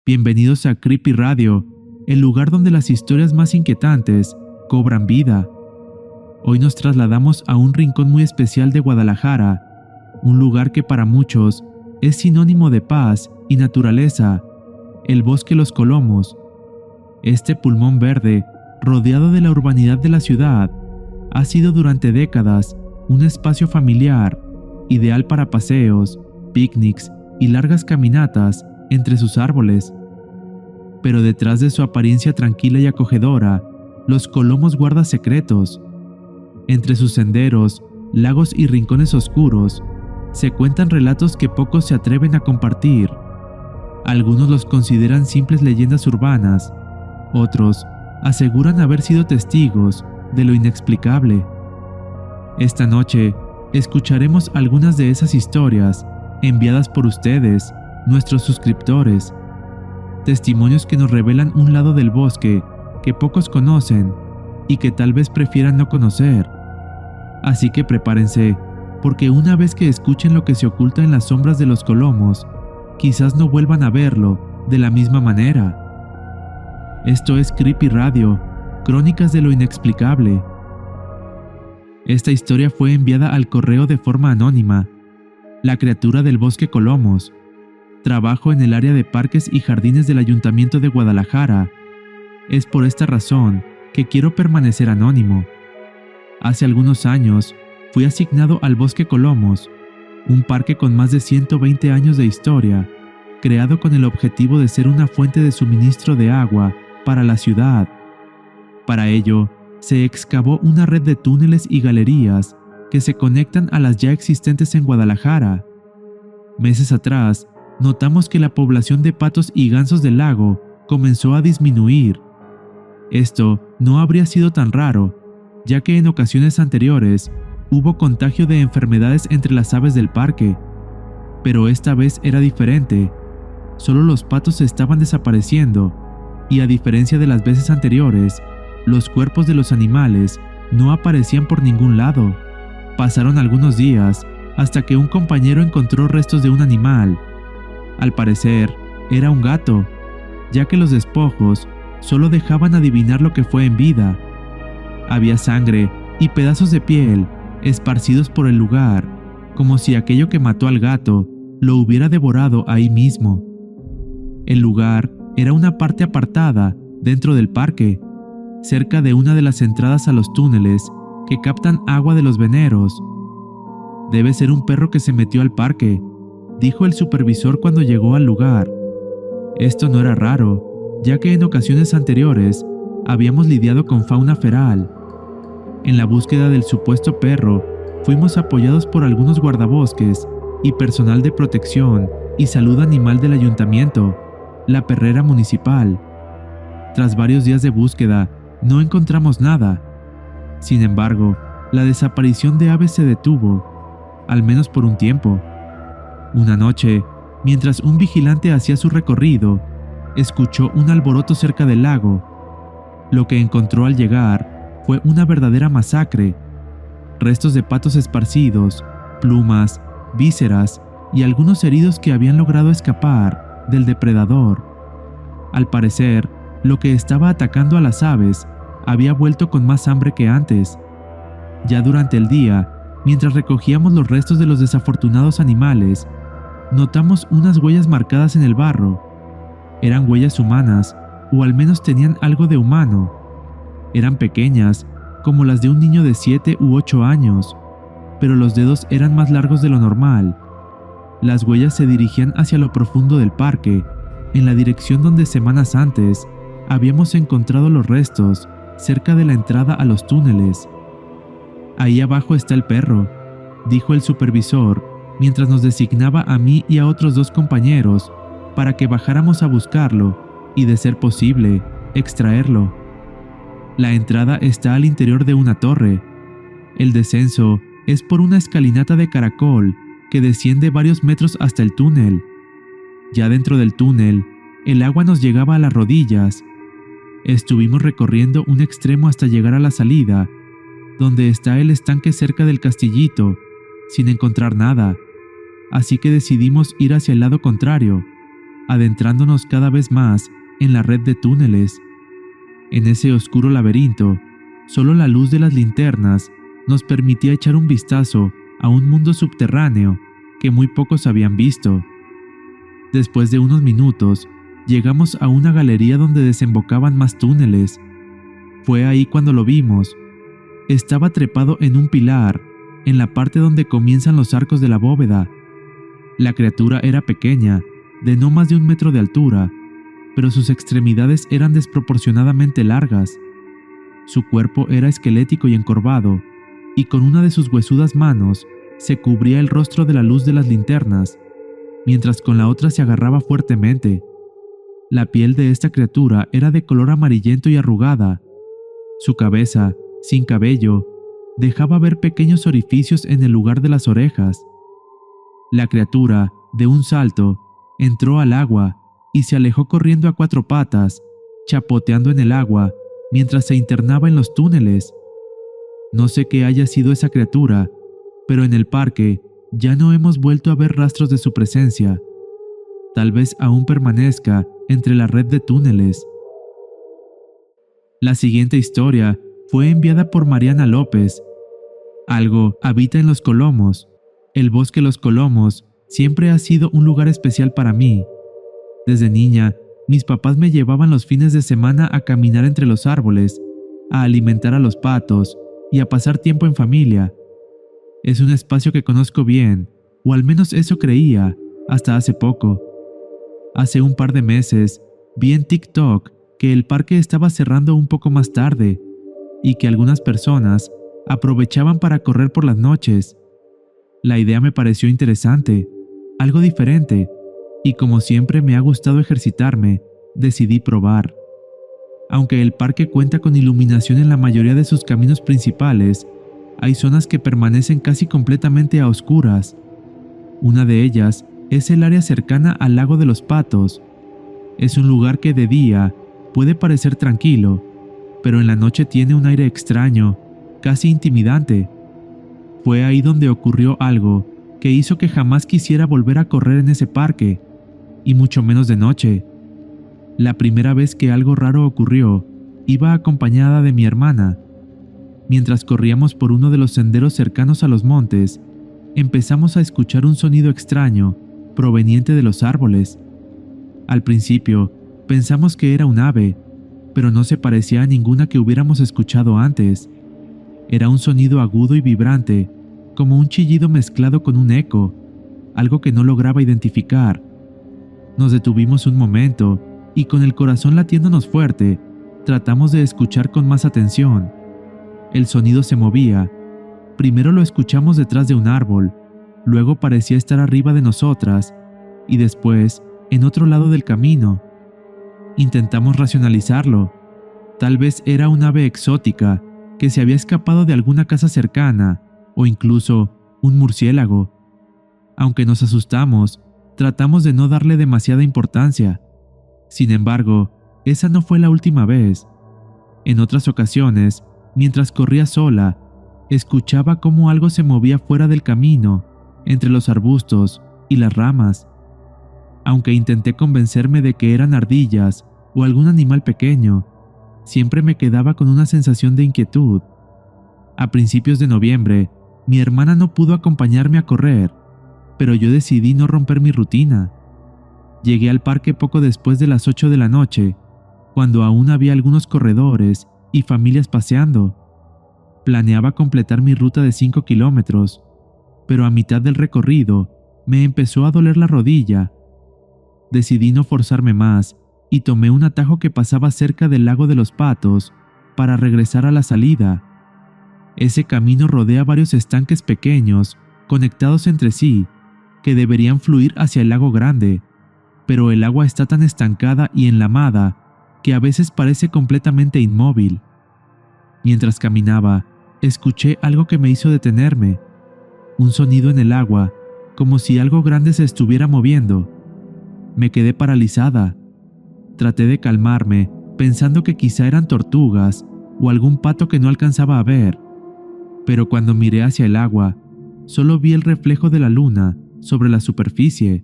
Bienvenidos a Creepy Radio, el lugar donde las historias más inquietantes cobran vida. Hoy nos trasladamos a un rincón muy especial de Guadalajara, un lugar que para muchos es sinónimo de paz y naturaleza, el Bosque Los Colomos. Este pulmón verde, rodeado de la urbanidad de la ciudad, ha sido durante décadas un espacio familiar, ideal para paseos, picnics y largas caminatas entre sus árboles. Pero detrás de su apariencia tranquila y acogedora, Los Colomos guarda secretos. Entre sus senderos, lagos y rincones oscuros, se cuentan relatos que pocos se atreven a compartir. Algunos los consideran simples leyendas urbanas, otros aseguran haber sido testigos de lo inexplicable. Esta noche, escucharemos algunas de esas historias enviadas por ustedes, nuestros suscriptores. Testimonios que nos revelan un lado del bosque que pocos conocen y que tal vez prefieran no conocer. Así que prepárense, porque una vez que escuchen lo que se oculta en las sombras de Los Colomos, quizás no vuelvan a verlo de la misma manera. Esto es Creepy Radio, crónicas de lo inexplicable. Esta historia fue enviada al correo de forma anónima. La criatura del Bosque Colomos. Trabajo en el área de parques y jardines del Ayuntamiento de Guadalajara. Es por esta razón que quiero permanecer anónimo. Hace algunos años fui asignado al Bosque Colomos, un parque con más de 120 años de historia, creado con el objetivo de ser una fuente de suministro de agua para la ciudad. Para ello, se excavó una red de túneles y galerías que se conectan a las ya existentes en Guadalajara. Meses atrás, notamos que la población de patos y gansos del lago comenzó a disminuir. Esto no habría sido tan raro, ya que en ocasiones anteriores hubo contagio de enfermedades entre las aves del parque. Pero esta vez era diferente. Solo los patos estaban desapareciendo, y a diferencia de las veces anteriores, los cuerpos de los animales no aparecían por ningún lado. Pasaron algunos días hasta que un compañero encontró restos de un animal. Al parecer, era un gato, ya que los despojos solo dejaban adivinar lo que fue en vida. Había sangre y pedazos de piel esparcidos por el lugar, como si aquello que mató al gato lo hubiera devorado ahí mismo. El lugar era una parte apartada dentro del parque, cerca de una de las entradas a los túneles que captan agua de los veneros. Debe ser un perro que se metió al parque, dijo el supervisor cuando llegó al lugar. Esto no era raro, ya que en ocasiones anteriores habíamos lidiado con fauna feral. En la búsqueda del supuesto perro, fuimos apoyados por algunos guardabosques y personal de protección y salud animal del ayuntamiento, la perrera municipal. Tras varios días de búsqueda, no encontramos nada. Sin embargo, la desaparición de aves se detuvo, al menos por un tiempo. Una noche, mientras un vigilante hacía su recorrido, escuchó un alboroto cerca del lago. Lo que encontró al llegar fue una verdadera masacre. Restos de patos esparcidos, plumas, vísceras y algunos heridos que habían logrado escapar del depredador. Al parecer, lo que estaba atacando a las aves había vuelto con más hambre que antes. Ya durante el día, mientras recogíamos los restos de los desafortunados animales, notamos unas huellas marcadas en el barro. Eran huellas humanas, o al menos tenían algo de humano. Eran pequeñas, como las de un niño de 7 u 8 años, pero los dedos eran más largos de lo normal. Las huellas se dirigían hacia lo profundo del parque, en la dirección donde semanas antes habíamos encontrado los restos, cerca de la entrada a los túneles. Ahí abajo está el perro, dijo el supervisor, mientras nos designaba a mí y a otros 2 compañeros para que bajáramos a buscarlo y, de ser posible, extraerlo. La entrada está al interior de una torre. El descenso es por una escalinata de caracol que desciende varios metros hasta el túnel. Ya dentro del túnel, el agua nos llegaba a las rodillas. Estuvimos recorriendo un extremo hasta llegar a la salida, donde está el estanque cerca del castillito, sin encontrar nada. Así que decidimos ir hacia el lado contrario, adentrándonos cada vez más en la red de túneles. En ese oscuro laberinto, solo la luz de las linternas nos permitía echar un vistazo a un mundo subterráneo que muy pocos habían visto. Después de unos minutos, llegamos a una galería donde desembocaban más túneles. Fue ahí cuando lo vimos. Estaba trepado en un pilar, en la parte donde comienzan los arcos de la bóveda. La criatura era pequeña, de no más de 1 metro de altura, pero sus extremidades eran desproporcionadamente largas. Su cuerpo era esquelético y encorvado, y con una de sus huesudas manos se cubría el rostro de la luz de las linternas, mientras con la otra se agarraba fuertemente. La piel de esta criatura era de color amarillento y arrugada. Su cabeza, sin cabello, dejaba ver pequeños orificios en el lugar de las orejas. La criatura, de un salto, entró al agua y se alejó corriendo a 4 patas, chapoteando en el agua mientras se internaba en los túneles. No sé qué haya sido esa criatura, pero en el parque ya no hemos vuelto a ver rastros de su presencia. Tal vez aún permanezca entre la red de túneles. La siguiente historia fue enviada por Mariana López. Algo habita en Los Colomos. El bosque Los Colomos siempre ha sido un lugar especial para mí. Desde niña, mis papás me llevaban los fines de semana a caminar entre los árboles, a alimentar a los patos y a pasar tiempo en familia. Es un espacio que conozco bien, o al menos eso creía, hasta hace poco. Hace un par de meses, vi en TikTok que el parque estaba cerrando un poco más tarde y que algunas personas aprovechaban para correr por las noches. La idea me pareció interesante, algo diferente, y como siempre me ha gustado ejercitarme, decidí probar. Aunque el parque cuenta con iluminación en la mayoría de sus caminos principales, hay zonas que permanecen casi completamente a oscuras. Una de ellas es el área cercana al lago de los Patos. Es un lugar que de día puede parecer tranquilo, pero en la noche tiene un aire extraño, casi intimidante. Fue ahí donde ocurrió algo que hizo que jamás quisiera volver a correr en ese parque, y mucho menos de noche. La primera vez que algo raro ocurrió, iba acompañada de mi hermana. Mientras corríamos por uno de los senderos cercanos a los montes, empezamos a escuchar un sonido extraño proveniente de los árboles. Al principio, pensamos que era un ave, pero no se parecía a ninguna que hubiéramos escuchado antes. Era un sonido agudo y vibrante, como un chillido mezclado con un eco, algo que no lograba identificar. Nos detuvimos un momento y con el corazón latiéndonos fuerte, tratamos de escuchar con más atención. El sonido se movía. Primero lo escuchamos detrás de un árbol, luego parecía estar arriba de nosotras y después en otro lado del camino. Intentamos racionalizarlo. Tal vez era un ave exótica que se había escapado de alguna casa cercana o incluso un murciélago. Aunque nos asustamos, tratamos de no darle demasiada importancia. Sin embargo, esa no fue la última vez. En otras ocasiones, mientras corría sola, escuchaba cómo algo se movía fuera del camino, entre los arbustos y las ramas. Aunque intenté convencerme de que eran ardillas o algún animal pequeño, siempre me quedaba con una sensación de inquietud. A principios de noviembre, mi hermana no pudo acompañarme a correr, pero yo decidí no romper mi rutina. Llegué al parque poco después de las 8 de la noche, cuando aún había algunos corredores y familias paseando. Planeaba completar mi ruta de 5 kilómetros, pero a mitad del recorrido me empezó a doler la rodilla. Decidí no forzarme más y tomé un atajo que pasaba cerca del lago de los Patos para regresar a la salida. Ese camino rodea varios estanques pequeños, conectados entre sí, que deberían fluir hacia el lago grande, pero el agua está tan estancada y enlamada que a veces parece completamente inmóvil. Mientras caminaba, escuché algo que me hizo detenerme, un sonido en el agua, como si algo grande se estuviera moviendo. Me quedé paralizada. Traté de calmarme, pensando que quizá eran tortugas o algún pato que no alcanzaba a ver, pero cuando miré hacia el agua, solo vi el reflejo de la luna sobre la superficie.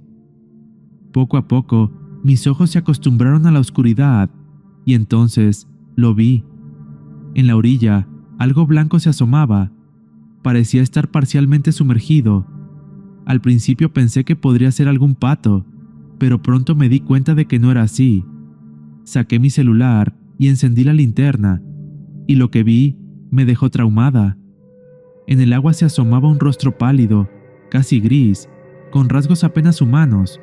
Poco a poco, mis ojos se acostumbraron a la oscuridad y entonces lo vi. En la orilla, algo blanco se asomaba. Parecía estar parcialmente sumergido. Al principio pensé que podría ser algún pato, pero pronto me di cuenta de que no era así. Saqué mi celular y encendí la linterna, y lo que vi me dejó traumada. En el agua se asomaba un rostro pálido, casi gris, con rasgos apenas humanos.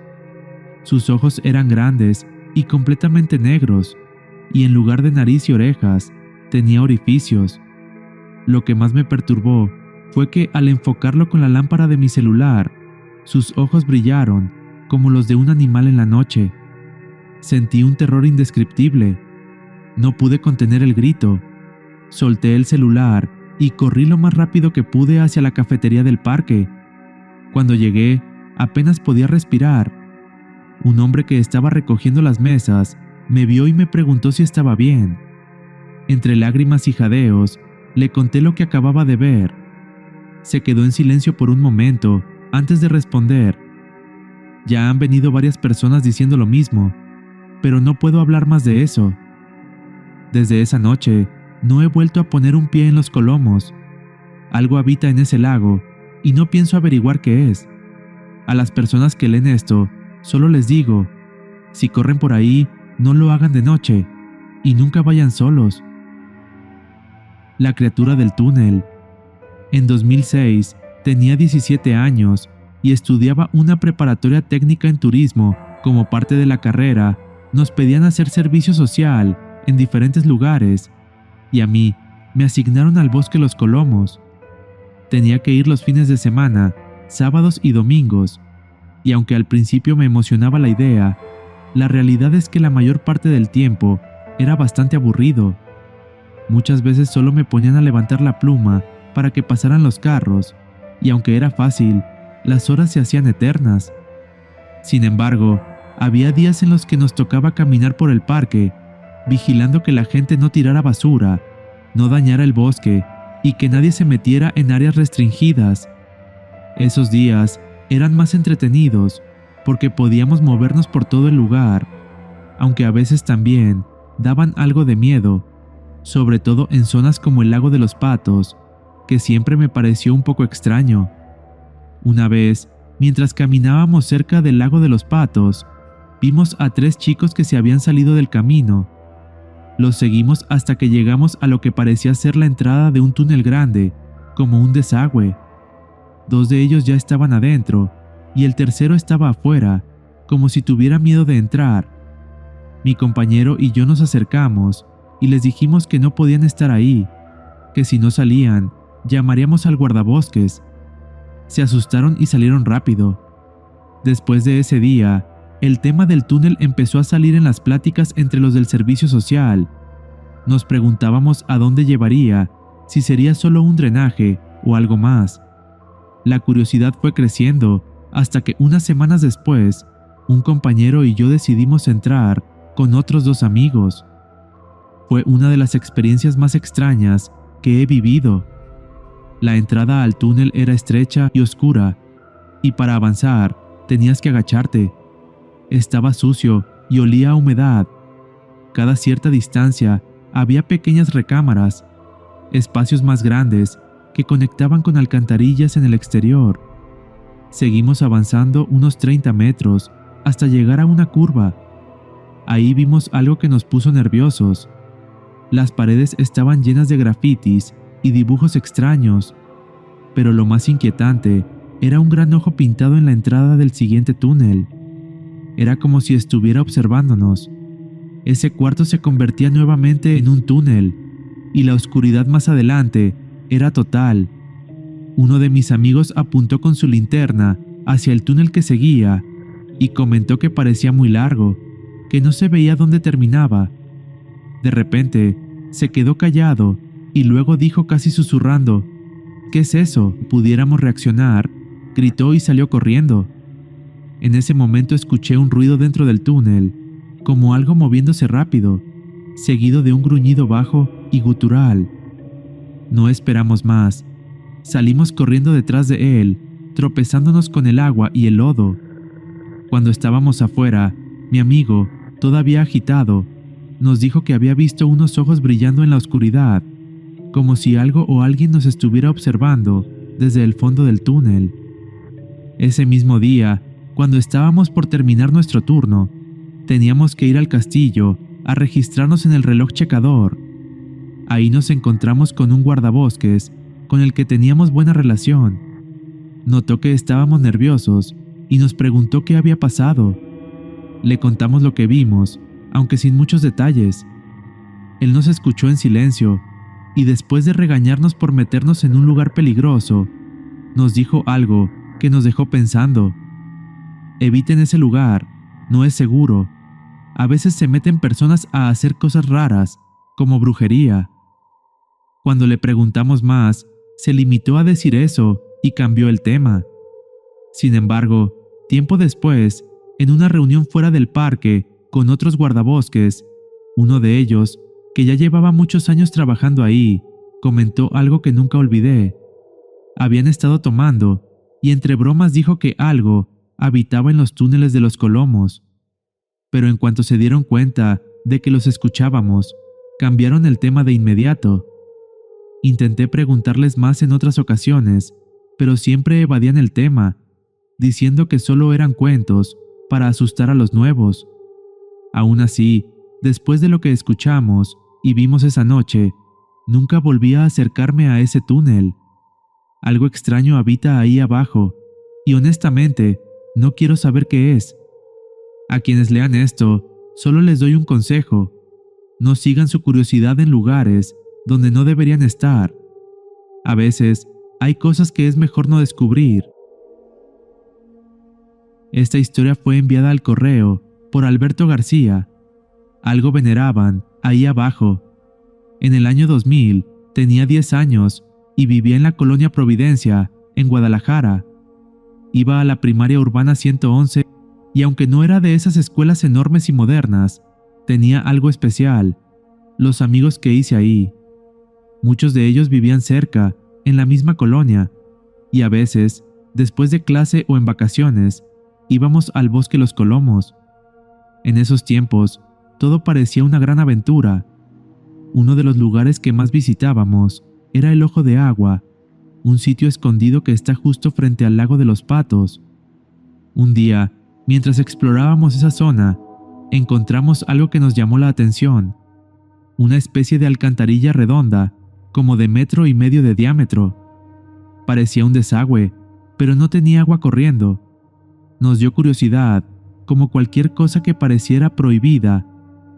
Sus ojos eran grandes y completamente negros, y en lugar de nariz y orejas, tenía orificios. Lo que más me perturbó fue que al enfocarlo con la lámpara de mi celular, sus ojos brillaron como los de un animal en la noche. Sentí un terror indescriptible. No pude contener el grito. Solté el celular y corrí lo más rápido que pude hacia la cafetería del parque. Cuando llegué, apenas podía respirar. Un hombre que estaba recogiendo las mesas me vio y me preguntó si estaba bien. Entre lágrimas y jadeos, le conté lo que acababa de ver. Se quedó en silencio por un momento antes de responder. Ya han venido varias personas diciendo lo mismo, pero no puedo hablar más de eso. Desde esa noche, no he vuelto a poner un pie en los Colomos. Algo habita en ese lago y no pienso averiguar qué es. A las personas que leen esto, solo les digo, si corren por ahí, no lo hagan de noche y nunca vayan solos. La criatura del túnel. En 2006 tenía 17 años y estudiaba una preparatoria técnica en turismo. Como parte de la carrera, nos pedían hacer servicio social en diferentes lugares y a mí me asignaron al bosque Los Colomos. Tenía que ir los fines de semana, sábados y domingos, y aunque al principio me emocionaba la idea, la realidad es que la mayor parte del tiempo era bastante aburrido. Muchas veces solo me ponían a levantar la pluma para que pasaran los carros, y aunque era fácil, las horas se hacían eternas. Sin embargo, había días en los que nos tocaba caminar por el parque, vigilando que la gente no tirara basura, no dañara el bosque y que nadie se metiera en áreas restringidas. Esos días eran más entretenidos porque podíamos movernos por todo el lugar, aunque a veces también daban algo de miedo, sobre todo en zonas como el lago de los Patos, que siempre me pareció un poco extraño. Una vez, mientras caminábamos cerca del lago de los Patos, vimos a 3 chicos que se habían salido del camino. Los seguimos hasta que llegamos a lo que parecía ser la entrada de un túnel grande, como un desagüe. 2 de ellos ya estaban adentro, y el tercero estaba afuera, como si tuviera miedo de entrar. Mi compañero y yo nos acercamos y les dijimos que no podían estar ahí, que si no salían, llamaríamos al guardabosques. Se asustaron y salieron rápido. Después de ese día, el tema del túnel empezó a salir en las pláticas entre los del servicio social. Nos preguntábamos a dónde llevaría, si sería solo un drenaje o algo más. La curiosidad fue creciendo hasta que unas semanas después, un compañero y yo decidimos entrar con otros 2 amigos. Fue una de las experiencias más extrañas que he vivido. La entrada al túnel era estrecha y oscura, y para avanzar tenías que agacharte. Estaba sucio y olía a humedad. Cada cierta distancia había pequeñas recámaras, espacios más grandes que conectaban con alcantarillas en el exterior. Seguimos avanzando unos 30 metros hasta llegar a una curva. Ahí vimos algo que nos puso nerviosos. Las paredes estaban llenas de grafitis y dibujos extraños, pero lo más inquietante era un gran ojo pintado en la entrada del siguiente túnel. Era como si estuviera observándonos. Ese cuarto se convertía nuevamente en un túnel, y la oscuridad más adelante era total. Uno de mis amigos apuntó con su linterna hacia el túnel que seguía y comentó que parecía muy largo, que no se veía dónde terminaba. De repente, se quedó callado y luego dijo casi susurrando, «¿Qué es eso?». Pudiéramos reaccionar, gritó y salió corriendo. En ese momento escuché un ruido dentro del túnel, como algo moviéndose rápido, seguido de un gruñido bajo y gutural. No esperamos más. Salimos corriendo detrás de él, tropezándonos con el agua y el lodo. Cuando estábamos afuera, Mi amigo, todavía agitado, nos dijo que había visto unos ojos brillando en la oscuridad, como si algo o alguien nos estuviera observando desde el fondo del túnel. Ese mismo día, cuando estábamos por terminar nuestro turno, teníamos que ir al castillo a registrarnos en el reloj checador. Ahí nos encontramos con un guardabosques con el que teníamos buena relación. Notó que estábamos nerviosos y nos preguntó qué había pasado. Le contamos lo que vimos, aunque sin muchos detalles. Él nos escuchó en silencio y después de regañarnos por meternos en un lugar peligroso, nos dijo algo que nos dejó pensando. Eviten ese lugar, no es seguro. A veces se meten personas a hacer cosas raras, como brujería. Cuando le preguntamos más, se limitó a decir eso y cambió el tema. Sin embargo, tiempo después, en una reunión fuera del parque con otros guardabosques, uno de ellos, que ya llevaba muchos años trabajando ahí, comentó algo que nunca olvidé. Habían estado tomando y entre bromas dijo que algo habitaba en los túneles de los Colomos. Pero en cuanto se dieron cuenta de que los escuchábamos, cambiaron el tema de inmediato. Intenté preguntarles más en otras ocasiones, pero siempre evadían el tema, diciendo que solo eran cuentos para asustar a los nuevos. Aún así, después de lo que escuchamos y vimos esa noche, nunca volví a acercarme a ese túnel. Algo extraño habita ahí abajo, y honestamente, no quiero saber qué es. A quienes lean esto, solo les doy un consejo: no sigan su curiosidad en lugares donde no deberían estar. A veces, hay cosas que es mejor no descubrir. Esta historia fue enviada al correo por Alberto García. Algo veneraban ahí abajo. En el año 2000 tenía 10 años y vivía en la colonia Providencia, en Guadalajara. Iba a la primaria urbana 111 y aunque no era de esas escuelas enormes y modernas, tenía algo especial: los amigos que hice ahí. Muchos de ellos vivían cerca, en la misma colonia, y a veces, después de clase o en vacaciones, íbamos al bosque Los Colomos. En esos tiempos, todo parecía una gran aventura. Uno de los lugares que más visitábamos era el Ojo de Agua, un sitio escondido que está justo frente al lago de los Patos. Un día, mientras explorábamos esa zona, encontramos algo que nos llamó la atención: una especie de alcantarilla redonda, como de 1,5 metros de diámetro. Parecía un desagüe, pero no tenía agua corriendo. Nos dio curiosidad, como cualquier cosa que pareciera prohibida,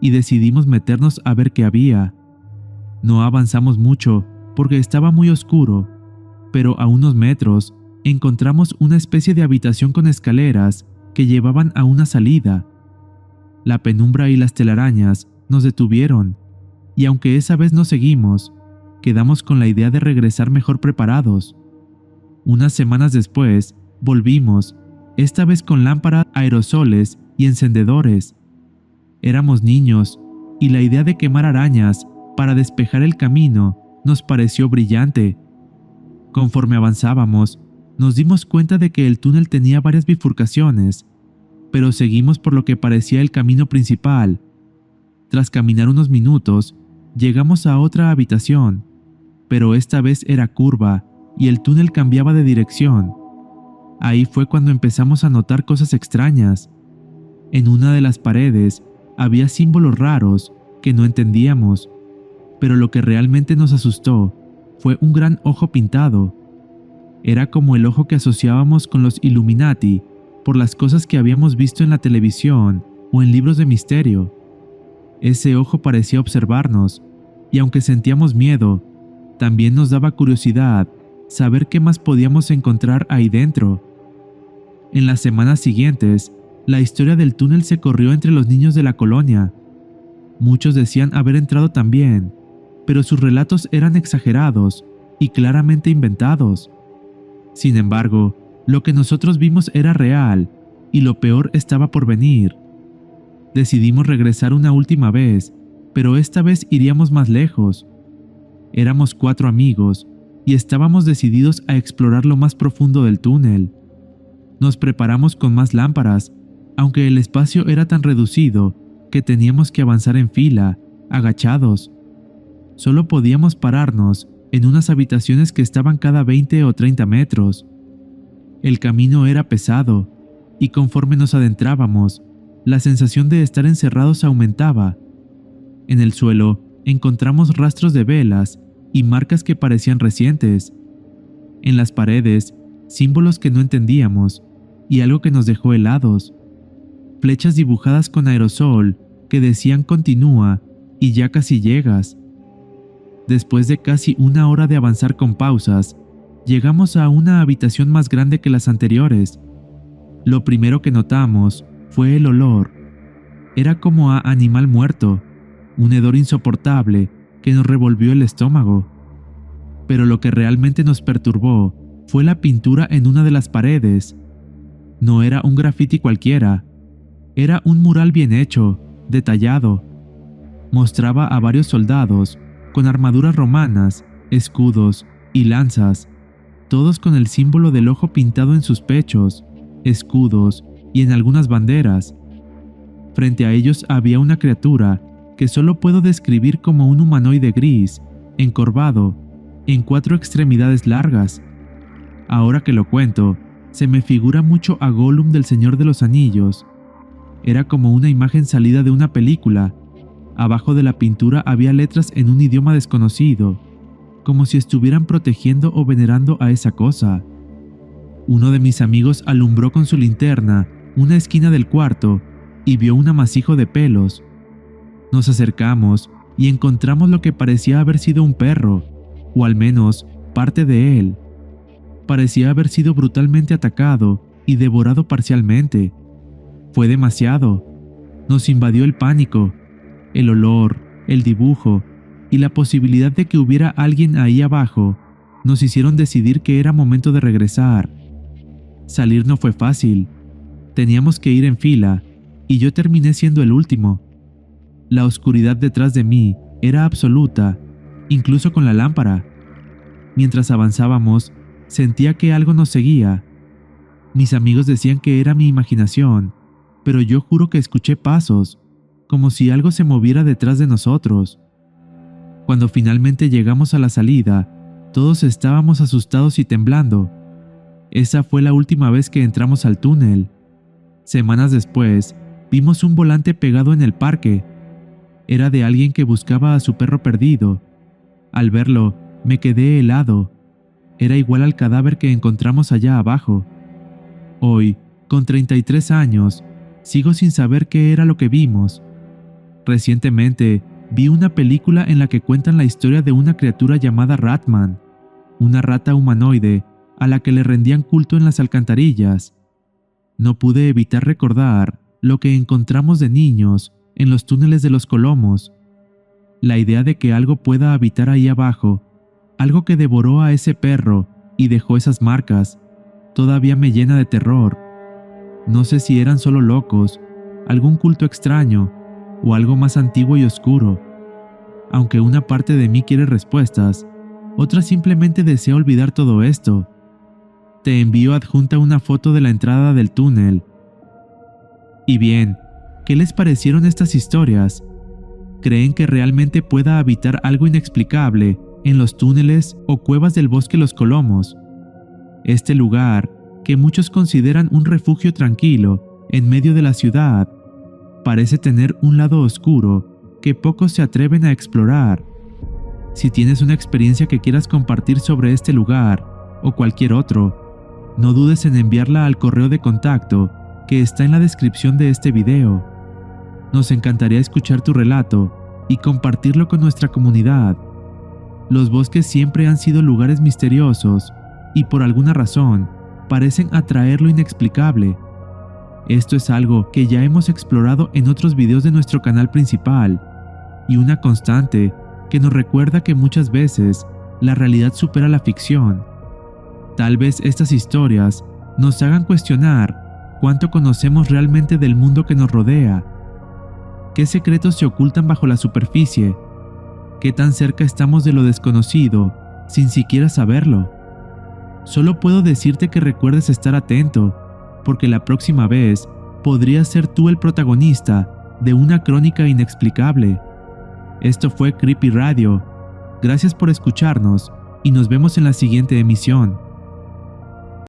y decidimos meternos a ver qué había. No avanzamos mucho porque estaba muy oscuro, pero a unos metros encontramos una especie de habitación con escaleras que llevaban a una salida. La penumbra y las telarañas nos detuvieron, y aunque esa vez no seguimos, quedamos con la idea de regresar mejor preparados. Unas semanas después, volvimos, esta vez con lámparas, aerosoles y encendedores. Éramos niños, y la idea de quemar arañas para despejar el camino nos pareció brillante. Conforme avanzábamos, nos dimos cuenta de que el túnel tenía varias bifurcaciones, pero seguimos por lo que parecía el camino principal. Tras caminar unos minutos, llegamos a otra habitación, pero esta vez era curva y el túnel cambiaba de dirección. Ahí fue cuando empezamos a notar cosas extrañas. En una de las paredes había símbolos raros que no entendíamos, pero lo que realmente nos asustó fue un gran ojo pintado. Era como el ojo que asociábamos con los Illuminati por las cosas que habíamos visto en la televisión o en libros de misterio. Ese ojo parecía observarnos, y aunque sentíamos miedo, también nos daba curiosidad saber qué más podíamos encontrar ahí dentro. En las semanas siguientes, la historia del túnel se corrió entre los niños de la colonia. Muchos decían haber entrado también, pero sus relatos eran exagerados y claramente inventados. Sin embargo, lo que nosotros vimos era real, y lo peor estaba por venir. Decidimos regresar una última vez, pero esta vez iríamos más lejos. Éramos 4 amigos, y estábamos decididos a explorar lo más profundo del túnel. Nos preparamos con más lámparas, aunque el espacio era tan reducido que teníamos que avanzar en fila, agachados. Solo podíamos pararnos en unas habitaciones que estaban cada 20 o 30 metros. El camino era pesado, y conforme nos adentrábamos, la sensación de estar encerrados aumentaba. En el suelo encontramos rastros de velas y marcas que parecían recientes. En las paredes, símbolos que no entendíamos y algo que nos dejó helados. Flechas dibujadas con aerosol que decían continúa y ya casi llegas. Después de casi una hora de avanzar con pausas, llegamos a una habitación más grande que las anteriores. Lo primero que notamos fue el olor. Era como a animal muerto, un hedor insoportable que nos revolvió el estómago. Pero lo que realmente nos perturbó fue la pintura en una de las paredes. No era un grafiti cualquiera, era un mural bien hecho, detallado. Mostraba a varios soldados con armaduras romanas, escudos y lanzas, todos con el símbolo del ojo pintado en sus pechos, escudos y en algunas banderas. Frente a ellos había una criatura que solo puedo describir como un humanoide gris, encorvado, en 4 extremidades largas. Ahora que lo cuento, se me figura mucho a Gollum del Señor de los Anillos. Era como una imagen salida de una película. Abajo de la pintura había letras en un idioma desconocido, como si estuvieran protegiendo o venerando a esa cosa. Uno de mis amigos alumbró con su linterna una esquina del cuarto y vio un amasijo de pelos. Nos acercamos y encontramos lo que parecía haber sido un perro, o al menos parte de él. Parecía haber sido brutalmente atacado y devorado parcialmente. Fue demasiado. Nos invadió el pánico. El olor, el dibujo y la posibilidad de que hubiera alguien ahí abajo nos hicieron decidir que era momento de regresar. Salir no fue fácil. Teníamos que ir en fila y yo terminé siendo el último. La oscuridad detrás de mí era absoluta, incluso con la lámpara. Mientras avanzábamos, sentía que algo nos seguía. Mis amigos decían que era mi imaginación, pero yo juro que escuché pasos, como si algo se moviera detrás de nosotros. Cuando finalmente llegamos a la salida, todos estábamos asustados y temblando. Esa fue la última vez que entramos al túnel. Semanas después, vimos un volante pegado en el parque. Era de alguien que buscaba a su perro perdido. Al verlo, me quedé helado. Era igual al cadáver que encontramos allá abajo. Hoy, con 33 años, sigo sin saber qué era lo que vimos. Recientemente, vi una película en la que cuentan la historia de una criatura llamada Ratman, una rata humanoide a la que le rendían culto en las alcantarillas. No pude evitar recordar lo que encontramos de niños en los túneles de los Colomos. La idea de que algo pueda habitar ahí abajo, algo que devoró a ese perro y dejó esas marcas, todavía me llena de terror. No sé si eran solo locos, algún culto extraño o algo más antiguo y oscuro. Aunque una parte de mí quiere respuestas, otra simplemente desea olvidar todo esto. Te envío adjunta una foto de la entrada del túnel. Y bien, ¿qué les parecieron estas historias? ¿Creen que realmente pueda habitar algo inexplicable en los túneles o cuevas del bosque Los Colomos? Este lugar, que muchos consideran un refugio tranquilo en medio de la ciudad, parece tener un lado oscuro que pocos se atreven a explorar. Si tienes una experiencia que quieras compartir sobre este lugar o cualquier otro, no dudes en enviarla al correo de contacto que está en la descripción de este video. Nos encantaría escuchar tu relato y compartirlo con nuestra comunidad. Los bosques siempre han sido lugares misteriosos y por alguna razón parecen atraer lo inexplicable. Esto es algo que ya hemos explorado en otros videos de nuestro canal principal y una constante que nos recuerda que muchas veces la realidad supera la ficción. Tal vez estas historias nos hagan cuestionar cuánto conocemos realmente del mundo que nos rodea. ¿Qué secretos se ocultan bajo la superficie? ¿Qué tan cerca estamos de lo desconocido sin siquiera saberlo? Solo puedo decirte que recuerdes estar atento, porque la próxima vez podrías ser tú el protagonista de una crónica inexplicable. Esto fue Creepy Radio. Gracias por escucharnos y nos vemos en la siguiente emisión.